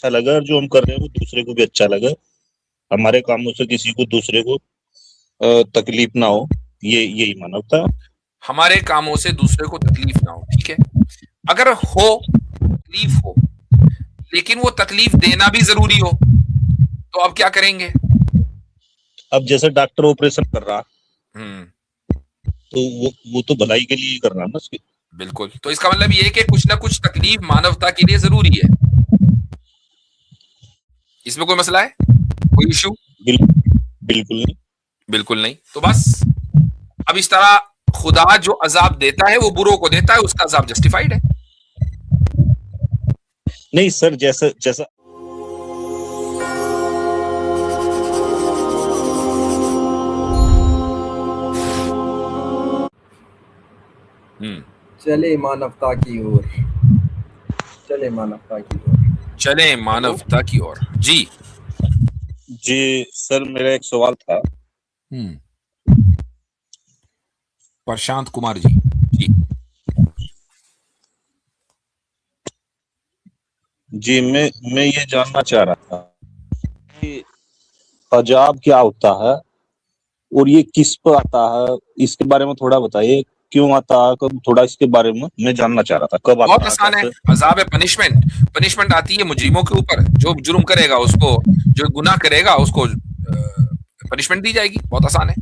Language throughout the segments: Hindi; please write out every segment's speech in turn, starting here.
अच्छा लगे और जो हम कर रहे हैं वो दूसरे को भी अच्छा लगे। हमारे कामों से किसी को दूसरे को तकलीफ ना हो, ये यही मानवता। हमारे कामों से दूसरे को तकलीफ ना हो, ठीक है। अगर हो तकलीफ हो, लेकिन वो तकलीफ देना भी जरूरी हो, तो अब क्या करेंगे? अब जैसे डॉक्टर ऑपरेशन कर रहा, हम्म, तो वो तो भलाई के लिए ही कर रहा है ना उसकी। बिल्कुल। तो इसका मतलब ये है कि कुछ ना कुछ तकलीफ मानवता के लिए जरूरी है। इसमें कोई मसला है, कोई इशू? बिल, बिल्कुल नहीं। बिल्कुल नहीं। तो बस अब इस तरह खुदा जो अजाब देता है वो बुरों को देता है, उसका अजाब जस्टिफाइड है। नहीं सर, जैसा जैसा चले मानवता की ओर, चले मानवता की ओर, चले मानवता की ओर। जी जी सर, मेरा एक सवाल था। प्रशांत कुमार जी। जी जी मैं ये जानना चाह रहा था कि अजाब क्या होता है और ये किस पर आता है, इसके बारे में थोड़ा बताइए। क्यों आता है, कब, थोड़ा इसके बारे में मैं जानना चाह रहा था। कब बहुत आता है, आसान है। कैसे? अजाब है पनिशमेंट। पनिशमेंट आती है मुजरिमों के ऊपर, जो जुर्म करेगा उसको, जो गुनाह करेगा उसको पनिशमेंट दी जाएगी। बहुत आसान है।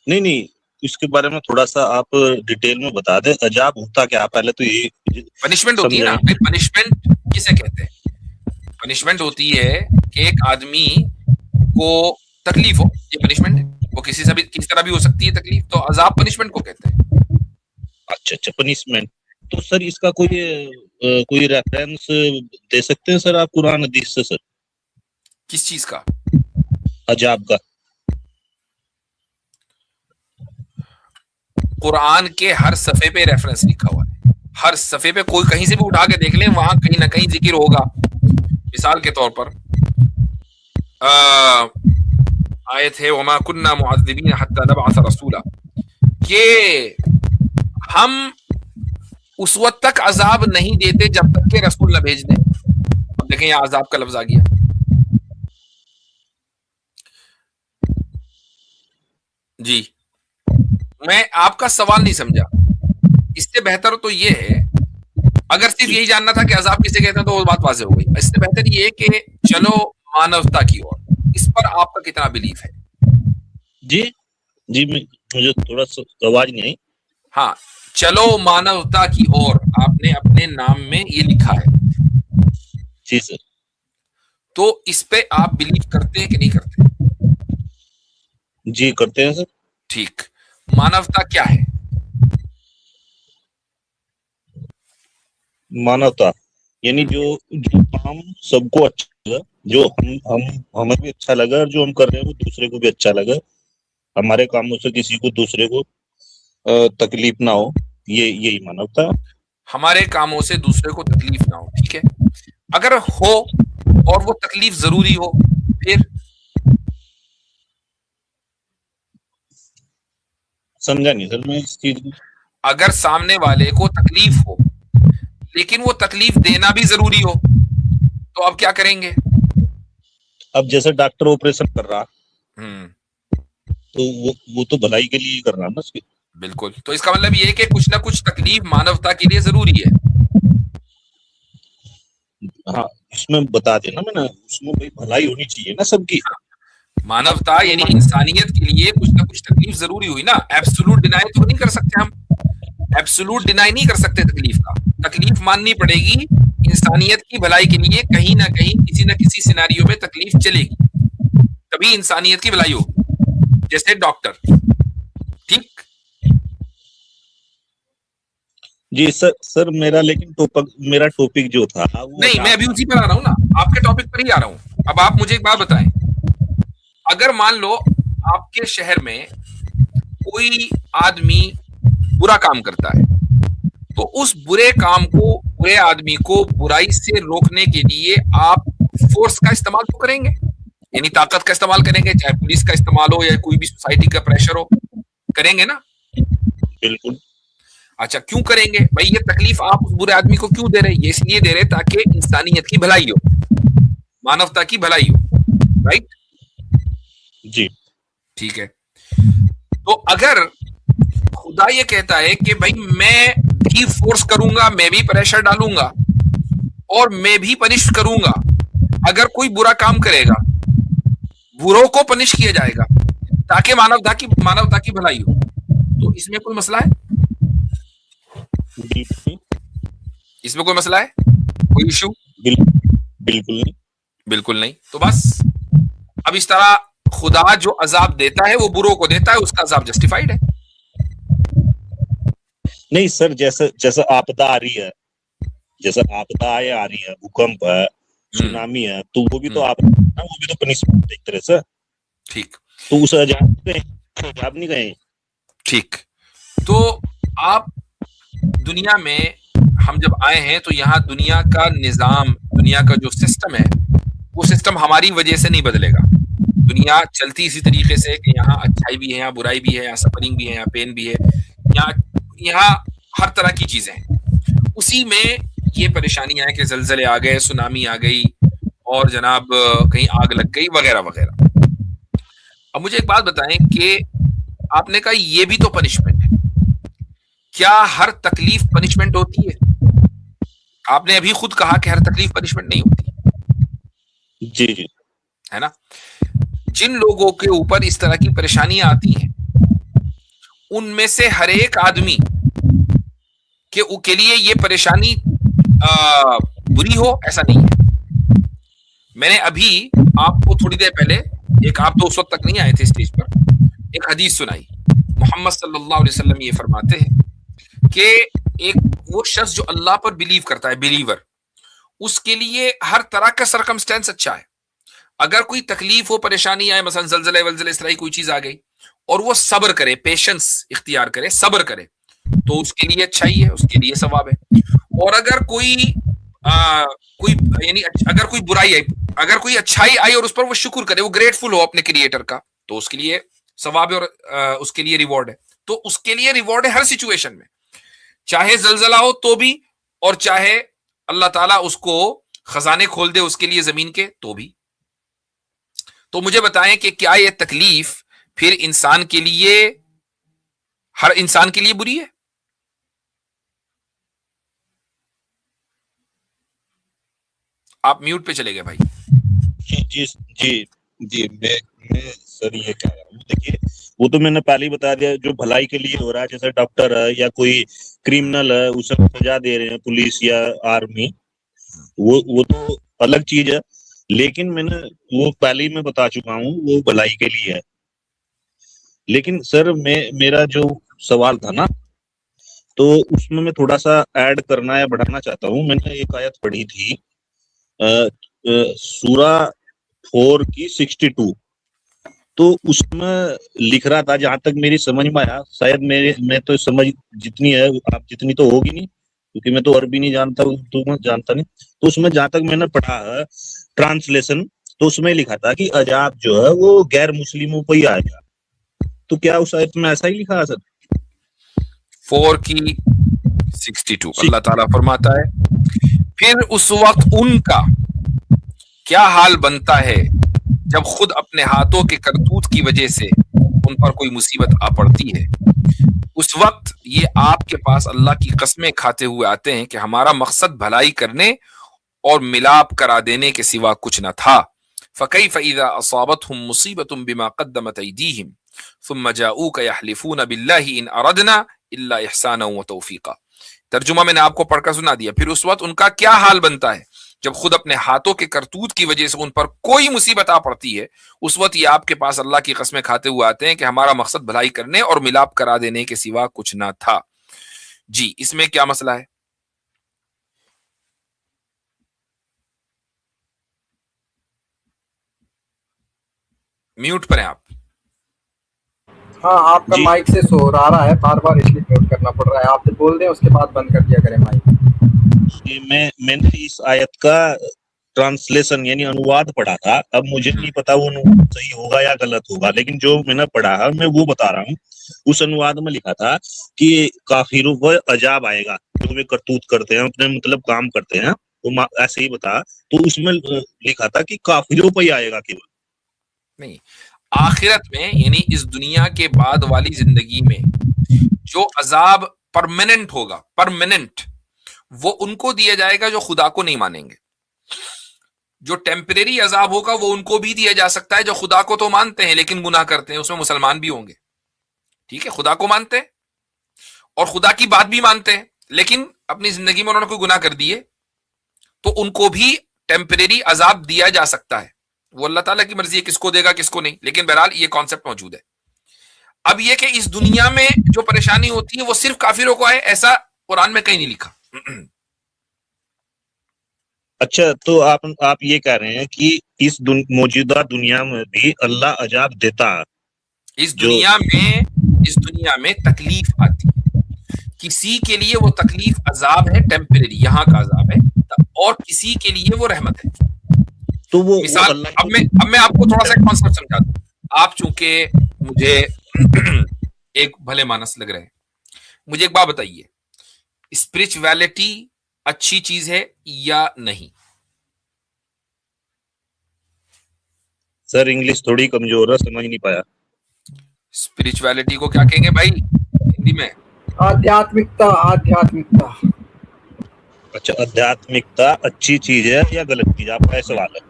नहीं नहीं, इसके बारे में थोड़ा सा आप डिटेल में बता दें। अजाब होता क्या है, पहले तो ये पनिशमेंट होती है ना समझाएंगे। भाई। पनिशमेंट किसे कहते हैं? पनिशमेंट होती है कि एक आदमी को तकलीफ हो, ये पनिशमेंट है। वो किसी से भी किसी तरह भी हो सकती है तकलीफ, तो अजाब पनिशमेंट को कहते हैं। अच्छा अच्छा, पनिशमेंट। तो सर इसका कोई रेफरेंस दे सकते हैं सर आप, कुरान हदीस से सर, किस चीज का? अजाब का? कुरान के हर सफे पे रेफरेंस लिखा हुआ है। हर सफे पे कोई कहीं से भी उठा के देख लें, वहां कहीं ना कहीं जिक्र होगा। मिसाल के तौर पर आयत है वमा कुन्ना मुअज़्ज़िबीन हत्ता नबअस रसूला, कि हम उस वक्त तक अजाब नहीं देते जब तक के रसूल न भेज दें। अब देखें यहां अजाब का लफ्ज आ गया। जी, मैं आपका सवाल नहीं समझा। इससे बेहतर तो ये है, अगर सिर्फ यही जानना था कि अजाब किसे कहते हैं तो वो बात वाज़ेह हो गई। इससे बेहतर ये है कि चलो मानवता की ओर, इस पर आपका कितना बिलीफ है? जी जी, मुझे थोड़ा सा आवाज नहीं आई। हाँ, चलो मानवता की ओर आपने अपने नाम में ये लिखा है, जी सर। तो इस पे आप बिलीव करते हैं कि नहीं करते? जी करते हैं सर। ठीक। मानवता क्या है? मानवता यानी जो जो काम सबको अच्छा लगे, जो हम हमें भी अच्छा लगे और जो हम कर रहे हैं वो दूसरे को भी अच्छा लगे। हमारे कामों से किसी को दूसरे को तकलीफ ना हो, ये यही मानवता। हमारे कामों से दूसरे को तकलीफ ना हो, ठीक है। अगर हो और वो तकलीफ जरूरी हो, फिर समझा नहीं सर मैं इस चीज को। अगर सामने वाले को तकलीफ हो, लेकिन वो तकलीफ देना भी जरूरी हो, तो अब क्या करेंगे? अब जैसे डॉक्टर ऑपरेशन कर रहा, हम्म, तो वो तो भलाई के लिए ही कर रहा है ना उसकी। बिल्कुल। तो इसका मतलब ये है कि कुछ ना कुछ तकलीफ मानवता के लिए जरूरी है। हाँ, इसमें बता देना मैंने, उसमें भाई भलाई होनी चाहिए ना सबकी। मानवता यानी इंसानियत के लिए कुछ ना कुछ तकलीफ जरूरी हुई ना। एब्सोल्यूट डिनाई तो नहीं कर सकते हम। एब्सोल्यूट डिनाई नहीं कर सकते तकलीफ का। तकलीफ माननी पड़ेगी। इंसानियत की भलाई के लिए कहीं ना कहीं किसी न किसी सिनेरियो में तकलीफ चलेगी, तभी इंसानियत की भलाई होगी। जैसे डॉक्टर, ठीक। जी सर मेरा टॉपिक जो था वो नहीं, मैं अभी उसी पर आ रहा हूं ना, आपके टॉपिक पर ही आ रहा हूं। अब आप मुझे एक बात बताएं, अगर मान लो आपके शहर में कोई आदमी बुरा काम करता है, तो उस बुरे काम को, बुरे आदमी को बुराई से रोकने के लिए आप फोर्स का इस्तेमाल तो करेंगे, यानी ताकत का इस्तेमाल करेंगे, चाहे पुलिस का इस्तेमाल हो या कोई भी सोसाइटी का प्रेशर हो, करेंगे ना? बिल्कुल। अच्छा, क्यों करेंगे भाई? ये तकलीफ आप उस बुरे आदमी को क्यों दे रहे? ये इसलिए दे रहे ताकि इंसानियत की भलाई हो, मानवता की भलाई हो, राइट? जी ठीक है। तो अगर खुदा ये कहता है कि भाई मैं भी फोर्स करूंगा, मैं भी प्रेशर डालूंगा और मैं भी पनिश करूंगा, अगर कोई बुरा काम करेगा बुरों को पनिश किया जाएगा ताकि मानवता की भलाई हो, तो इसमें कोई मसला है? बिल्कुल इसमें कोई मसला है? कोई इशू? बिल्कुल नहीं। बिल्कुल नहीं। तो बस अब इस तरह खुदा जो अजाब देता है वो बुरों को देता है, उसका अजाब जस्टिफाइड है। नहीं सर, जैसा जैसा आपदा आ रही है, जैसा आपदा आ रही है, भूकंप है, सुनामी है, तो वो भी तो आपदा है ना, वो भी तो पनिशमेंट एक तरह से। ठीक, तो उस अजाब नहीं गए। ठीक। तो आप दुनिया में हम जब आए हैं तो यहाँ दुनिया का निजाम, दुनिया का जो सिस्टम है, वो सिस्टम हमारी वजह से नहीं बदलेगा। दुनिया चलती इसी तरीके से कि यहाँ अच्छाई भी है, यहाँ बुराई भी है, यहाँ सफरिंग भी है, यहाँ पेन भी है, यहाँ हर तरह की चीजें हैं। उसी में ये परेशानियां हैं कि जलजले आ गए, सुनामी आ गई और जनाब कहीं आग लग गई वगैरह वगैरह। अब मुझे एक बात बताएं कि आपने कहा ये भी तो पनिशमेंट है, क्या हर तकलीफ पनिशमेंट होती है? आपने अभी खुद कहा कि हर तकलीफ पनिशमेंट नहीं होती। जी जी, है ना? जिन लोगों के ऊपर इस तरह की परेशानियां आती हैं, उनमें से हर एक आदमी के लिए ये परेशानी बुरी हो ऐसा नहीं है। मैंने अभी आपको थोड़ी देर पहले आप तो उस वक्त तक नहीं आए थे स्टेज पर, एक हदीस सुनाई। मोहम्मद सल्लल्लाहु अलैहि वसल्लम ये फरमाते हैं कि एक वो शख्स जो अल्लाह पर बिलीव करता है, बिलीवर, उसके लिए हर तरह का सरकमस्टेंस अच्छा है। अगर कोई तकलीफ हो, परेशानी आए, मसलन जलजले वलजले इस तरह की कोई चीज आ गई, और वो सब्र करे, पेशेंस इख्तियार करे, सब्र करे, तो उसके लिए अच्छा ही है, उसके लिए सवाब है। और अगर कोई यानी अगर कोई बुराई आई, अगर कोई अच्छाई आई और उस पर वो शुक्र करे, वो ग्रेटफुल हो अपने क्रिएटर का, तो उसके लिए सवाब है और उसके लिए रिवॉर्ड है। तो उसके लिए रिवॉर्ड है हर सिचुएशन में, चाहे जलजला हो तो भी, और चाहे अल्लाह ताला उसको खजाने खोल दे उसके लिए जमीन के, तो भी। तो मुझे बताएं कि क्या ये तकलीफ फिर इंसान के लिए, हर इंसान के लिए बुरी है? आप म्यूट पे चले गए भाई। जी जी जी जी, मैं सर ये कह रहा हूँ, देखिए वो तो मैंने पहले ही बता दिया, जो भलाई के लिए हो रहा है, जैसे डॉक्टर है या कोई क्रिमिनल है, उसे सजा दे रहे हैं पुलिस या आर्मी, वो तो अलग चीज है। लेकिन मैंने वो पहले ही मैं बता चुका हूँ, वो भलाई के लिए है। लेकिन सर मेरा जो सवाल था ना, तो उसमें मैं थोड़ा सा ऐड करना या बढ़ाना चाहता हूँ। मैंने एक आयत पढ़ी थी सूरा 4 की 62, तो उसमें लिख रहा था, जहां तक मेरी समझ में आया, शायद मैं तो समझ जितनी है, आप जितनी तो होगी नहीं, क्योंकि मैं तो अरबी नहीं जानता, उर्दू में जानता नहीं। तो उसमें जहां तक मैंने पढ़ा है ट्रांसलेशन, तो उसमें लिखा था कि अजाब जो है वो गैर मुस्लिमों पर ही आएगा। तो क्या उस आयत में ऐसा ही लिखा है सर? 4 की 62 अल्लाह ताला फरमाता है, फिर उस वक्त उनका क्या हाल बनता है जब खुद अपने हाथों के करतूत की वजह से उन पर कोई मुसीबत आ पड़ती है। उस वक्त ये आपके पास अल्लाह की कस्में खाते हुए आते हैं कि हमारा मकसद भलाई करने और मिलाप करा देने के सिवा कुछ न था। फकैफ इज़ा असाबतहुम मुसीबतुम बिमा क़द्दमत अयदीहिम सुम्मा जाऊका यहलिफून बिल्लाहि इन अरदना इल्ला इहसाना व तौफीका। तर्जुमा मैंने आपको पढ़कर सुना दिया। फिर उस वक्त उनका क्या हाल बनता है जब खुद अपने हाथों के करतूत की वजह से उन पर कोई मुसीबत आ पड़ती है। उस वक्त ये आपके पास अल्लाह की कस्में खाते हुए आते हैं कि हमारा मकसद भलाई करने और मिलाप करा देने के सिवा कुछ ना था। जी, इसमें क्या मसला है? म्यूट पर हैं आप। हाँ, आपका माइक से शोर आ रहा है, बार बार इसलिए म्यूट करना पड़ रहा है। आप जब बोल दें उसके बाद बंद कर दिया करें माइक। मैंने इस आयत का ट्रांसलेशन यानी अनुवाद पढ़ा था। अब मुझे नहीं पता वो अनुवाद सही होगा या गलत होगा, लेकिन जो मैंने पढ़ा है मैं वो बता रहा हूँ। उस अनुवाद में लिखा था कि काफिरों पर अजाब आएगा जो वे करतूत करते हैं, अपने मतलब काम करते हैं, तो ऐसे ही बता। तो उसमें लिखा था कि काफिरों पर ही आएगा केवल, नहीं, आखिरत में यानी इस दुनिया के बाद वाली जिंदगी में जो अजाब परमानेंट होगा, परमानेंट, वो उनको दिया जाएगा जो खुदा को नहीं मानेंगे। जो टेम्परेरी अजाब होगा वो उनको भी दिया जा सकता है जो खुदा को तो मानते हैं लेकिन गुनाह करते हैं, उसमें मुसलमान भी होंगे। ठीक है, खुदा को मानते हैं और खुदा की बात भी मानते हैं, लेकिन अपनी जिंदगी में उन्होंने कोई गुनाह कर दिए तो उनको भी टेम्परेरी अजाब दिया जा सकता है। वो अल्लाह ताला की मर्जी है किसको देगा किसको नहीं, लेकिन बहरहाल ये कॉन्सेप्ट मौजूद है। अब ये कि इस दुनिया में जो परेशानी होती है वो सिर्फ काफिरों को है, ऐसा कुरान में कहीं नहीं लिखा। अच्छा, तो आप ये कह रहे हैं कि इस मौजूदा दुनिया में भी अल्लाह अजाब देता है? इस दुनिया में तकलीफ आती है, किसी के लिए वो तकलीफ अजाब है, टेम्परेरी, यहाँ का अजाब है, और किसी के लिए वो रहमत है। तो वो मिसाल, अब मैं आपको थोड़ा सा कॉन्सेप्ट समझा दूं। आप चूंकि मुझे एक भले मानस लग रहे हैं, मुझे एक बात बताइए, स्पिरिचुअलिटी अच्छी चीज है या नहीं? सर इंग्लिश थोड़ी कमजोर है, समझ नहीं पाया। स्पिरिचुअलिटी को क्या कहेंगे भाई हिंदी में? आध्यात्मिकता। आध्यात्मिकता। अच्छा, आध्यात्मिकता अच्छी चीज है या गलत चीज, आपका सवाल है?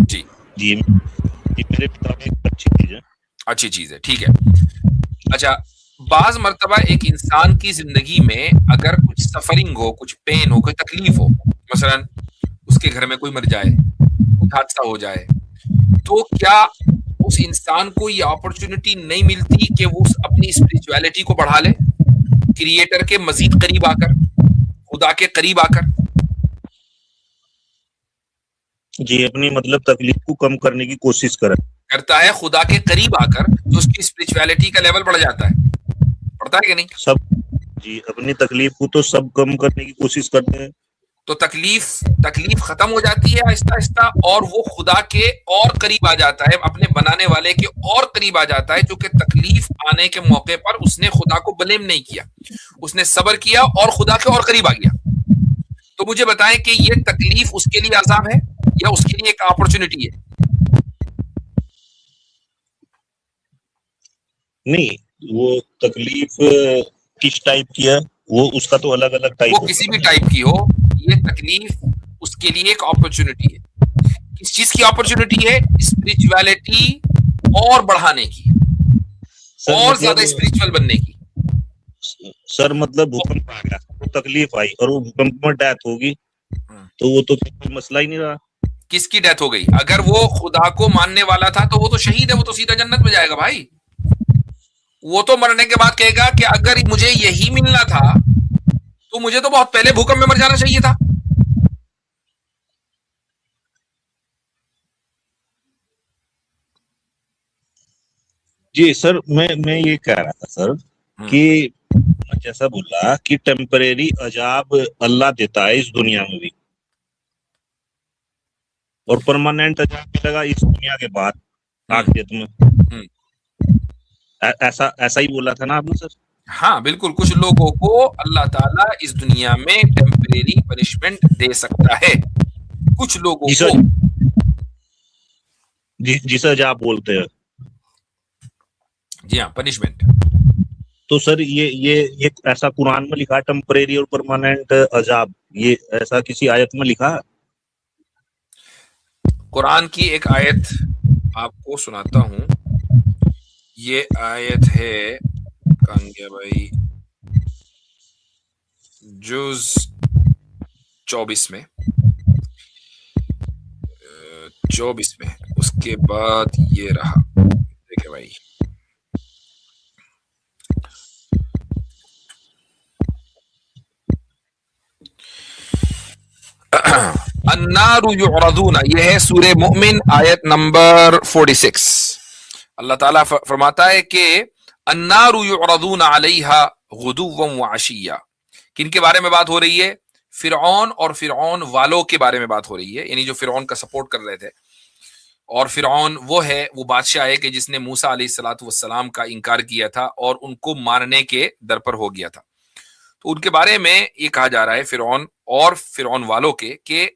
जी जी मेरे पिता में अच्छी चीज है। अच्छी चीज है, ठीक है। अच्छा, बाज मर्तबा एक इंसान की जिंदगी में अगर कुछ सफरिंग हो, कुछ पेन हो, कोई तकलीफ हो, मसलन उसके घर में कोई मर जाए, कुछ हादसा हो जाए, तो क्या उस इंसान को ये अपॉर्चुनिटी नहीं मिलती कि वो अपनी स्पिरिचुअलिटी को बढ़ा ले, क्रिएटर के मजीद करीब आकर, खुदा के करीब आकर? जी, अपनी मतलब तकलीफ को कम करने की कोशिश करता है, खुदा के करीब आकर तो उसकी स्पिरिचुअलिटी का लेवल बढ़ जाता है, बढ़ता है कि नहीं? सब जी, अपनी तकलीफ को तो सब कम करने की कोशिश करते हैं, तो तकलीफ खत्म हो जाती है आहिस्ता आहिस्ता, और वो खुदा के और करीब आ जाता है, अपने बनाने वाले के और करीब आ जाता है, क्योंकि तकलीफ आने के मौके पर उसने खुदा को ब्लेम नहीं किया, उसने सब्र किया और खुदा के और करीब आ गया। तो मुझे बताएं कि ये तकलीफ उसके लिए अजाब है या उसके लिए एक अपॉर्चुनिटी है? नहीं, वो तकलीफ किस टाइप की है, वो उसका तो अलग अलग टाइप, वो किसी भी टाइप की हो, ये तकलीफ उसके लिए एक अपॉर्चुनिटी है। किस चीज की अपॉर्चुनिटी है? स्पिरिचुअलिटी और बढ़ाने की, और ज्यादा स्पिरिचुअल बनने की। सर मतलब भूकंप आ गया, तो तकलीफ आई और वो भूकंप में डेथ होगी, तो वो तो कोई मसला ही नहीं रहा। किसकी डेथ हो गई? अगर वो खुदा को मानने वाला था तो वो तो शहीद है, वो तो सीधा जन्नत में जाएगा भाई। वो तो मरने के बाद कहेगा कि अगर मुझे यही मिलना था तो मुझे तो बहुत पहले भूकंप में मर जाना चाहिए था। जी सर, मैं ये कह रहा था सर कि जैसा बोला कि टेम्परेरी अजाब अल्लाह देता है इस दुनिया में भी, और परमानेंट अजाब मिलेगा इस दुनिया के बाद आखिरत में। ऐसा ही बोला था ना आपने सर? हाँ बिल्कुल, कुछ लोगों को अल्लाह ताला इस दुनिया में टेम्परेरी पनिशमेंट दे सकता है, कुछ लोगों को जिसे अजाब बोलते हैं। जी हाँ, पनिशमेंट। तो सर ये ऐसा कुरान में लिखा है टेम्परेरी और परमानेंट अजाब, ये ऐसा किसी आयत में लिखा है? कुरान की एक आयत आपको सुनाता हूं, ये आयत है कहाँ गया भाई, जुज 24 में, 24 में, उसके बाद ये रहा, देखिए भाई, अन्नारु युअरदूना, ये है सूरे मुमिन आयत नंबर 46। अल्लाह ताला फरमाता है कि अन्नारु युअरदूना अलैहा गुदुव्वन व अशिया। किन के बारे में बात हो रही है? फिरौन और फिरौन वालों के बारे में बात हो रही है, यानी जो फिरौन का सपोर्ट कर रहे थे। और फिरौन वो बादशाह है कि जिसने मूसा अलैहिस्सलातु वस्सलाम का इनकार किया था और उनको मारने के दर पर हो गया था। तो उनके बारे में ये कहा जा रहा है, फिरौन और फिरौन वालों के, कि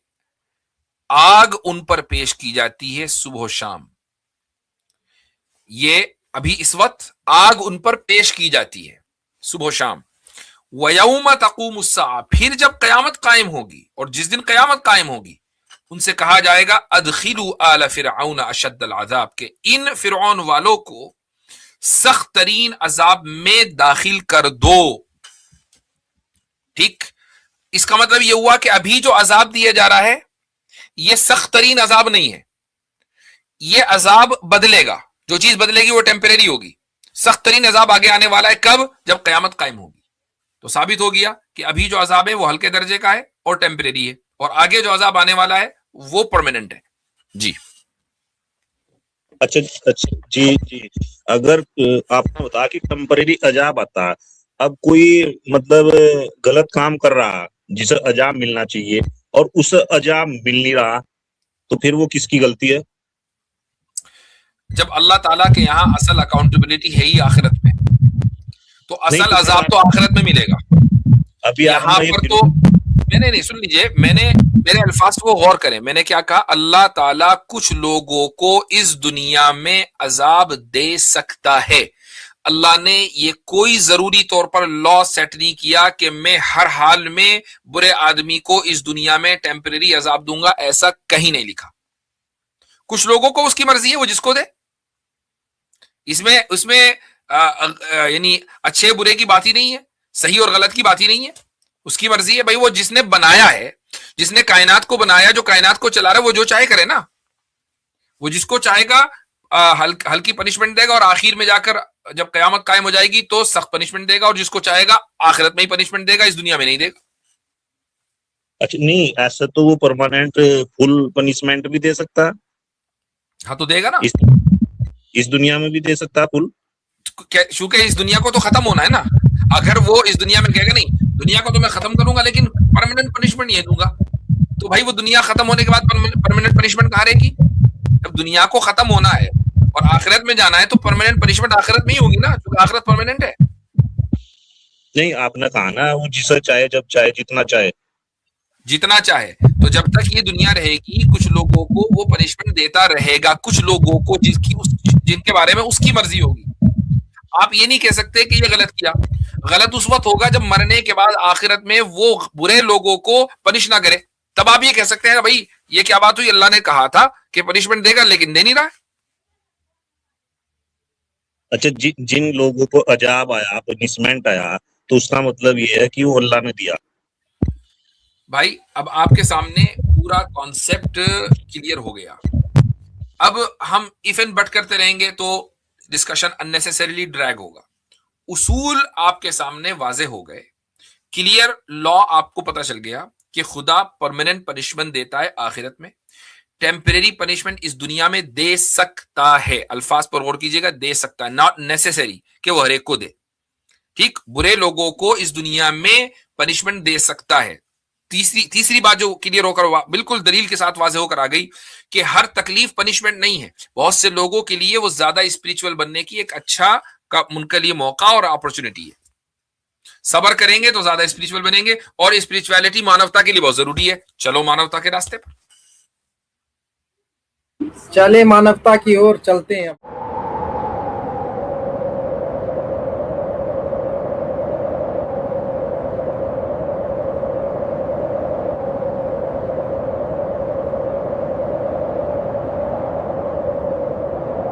आग उन पर पेश की जाती है सुबह शाम। ये अभी इस वक्त आग उन पर पेश की जाती है सुबह शाम। वयौम तक़ूमुस्साअ, फिर जब कयामत कायम होगी, और जिस दिन कयामत कायम होगी उनसे कहा जाएगा अदखिलू आल फिरऔन अशद्दल अज़ाब, के इन फिरौन वालों को सख्त तरीन अजाब में दाखिल कर दो। ठीक, इसका मतलब यह हुआ कि अभी जो अजाब दिया जा रहा है यह सख्त तरीन अजाब नहीं है, यह अजाब बदलेगा। जो चीज बदलेगी वो टेम्परेरी होगी। सख्त तरीन अजाब आगे आने वाला है, कब? जब कयामत कायम होगी। तो साबित हो गया कि अभी जो अजाब है वो हल्के दर्जे का है और टेम्परेरी है, और आगे जो अजाब आने वाला है वो परमानेंट है। जी अच्छा अच्छा, जी जी। अगर आपने बताया कि टेम्परेरी अजाब आता है, अब कोई मतलब गलत काम कर रहा है जिसे अजाब मिलना चाहिए और उस अजाब मिल नहीं रहा, तो फिर वो किसकी गलती है? जब अल्लाह ताला के यहाँ असल अकाउंटेबिलिटी है ही आखिरत में, तो नहीं असल तो अजाब तो आखिरत में मिलेगा। अभी यहाँ आपने पर तो नहीं, सुन लीजिए, मेरे अल्फाज को गौर करें। मैंने क्या कहा? अल्लाह ताला कुछ लोगों को इस दुनिया में अजाब दे सकता है। अल्लाह ने ये कोई जरूरी तौर पर लॉ सेट नहीं किया कि मैं हर हाल में बुरे आदमी को इस दुनिया में टेम्परेरी अजाब दूंगा, ऐसा कहीं नहीं लिखा। कुछ लोगों को उसकी मर्जी है, वो जिसको दे। उसमें यानी अच्छे बुरे की बात ही नहीं है, सही और गलत की बात ही नहीं है, उसकी मर्जी है भाई। वो जिसने बनाया है, जिसने कायनात को बनाया, जो कायनात को चला रहा है, वो जो चाहे करे ना। वो जिसको चाहेगा हल्की पनिशमेंट देगा और आखिर में जाकर जब कयामत कायम हो जाएगी तो सख्त पनिशमेंट देगा, और जिसको चाहेगा आखिरत में ही पनिशमेंट देगा, इस दुनिया में नहीं देगा। अच्छा, नहीं ऐसा तो वो परमानेंट फुल पनिशमेंट भी दे सकता है। हाँ तो देगा ना, इस दुनिया में भी दे सकता है फुल। चूंकि इस दुनिया को तो खत्म होना है ना। अगर वो इस दुनिया में कहेगा नहीं, दुनिया को तो मैं खत्म करूंगा लेकिन परमानेंट पनिशमेंट नहीं दूंगा, तो भाई वो दुनिया खत्म होने के बाद परमानेंट पनिशमेंट कहां रहेगी? जब दुनिया को खत्म होना है और आखिरत में जाना है तो परमानेंट पनिशमेंट आखिरत में ही होगी ना, क्योंकि आखिरत परमानेंट है। नहीं, आपने कहा ना वो जिसे चाहे, जब चाहे, जितना चाहे। जितना चाहे, तो जब तक ये दुनिया रहेगी कुछ लोगों को वो पनिशमेंट देता रहेगा, कुछ लोगों को जिनके बारे में उसकी मर्जी होगी। आप ये नहीं कह सकते कि ये गलत किया। गलत उस वक्त होगा जब मरने के बाद आखिरत में वो बुरे लोगों को पनिश ना करे, तब आप ये कह सकते हैं भाई ये क्या बात हुई, अल्लाह ने कहा था कि पनिशमेंट देगा लेकिन दे नहीं रहा। अच्छा, जिन लोगों को अजाब आया, पनिशमेंट आया, तो उसका मतलब ये है कि वो अल्लाह ने दिया। भाई अब आपके सामने पूरा कॉन्सेप्ट क्लियर हो गया। अब हम इफ एंड बट करते रहेंगे तो डिस्कशन अननेसेसरीली ड्रैग होगा। उसूल आपके सामने वाजे हो गए, क्लियर लॉ आपको पता चल गया कि खुदा परमानेंट पनिशमेंट देता है आखिरत में, टेम्परेरी पनिशमेंट इस दुनिया में दे सकता है। अल्फाज पर गौर कीजिएगा, दे सकता है, नॉट नेसेसरी कि वो हर एक को दे। ठीक, बुरे लोगों को इस दुनिया में पनिशमेंट दे सकता है। तीसरी बात जो क्लियर होकर बिल्कुल दलील के साथ वाजे होकर आ गई कि हर तकलीफ पनिशमेंट नहीं है। बहुत से लोगों के लिए वो ज्यादा स्पिरिचुअल बनने की एक अच्छा उनके लिए मौका और अपॉर्चुनिटी है। सबर करेंगे तो ज्यादा स्पिरिचुअल बनेंगे, और स्पिरिचुअलिटी मानवता के लिए बहुत जरूरी है। चलो मानवता के रास्ते पर चले, मानवता की ओर चलते हैं।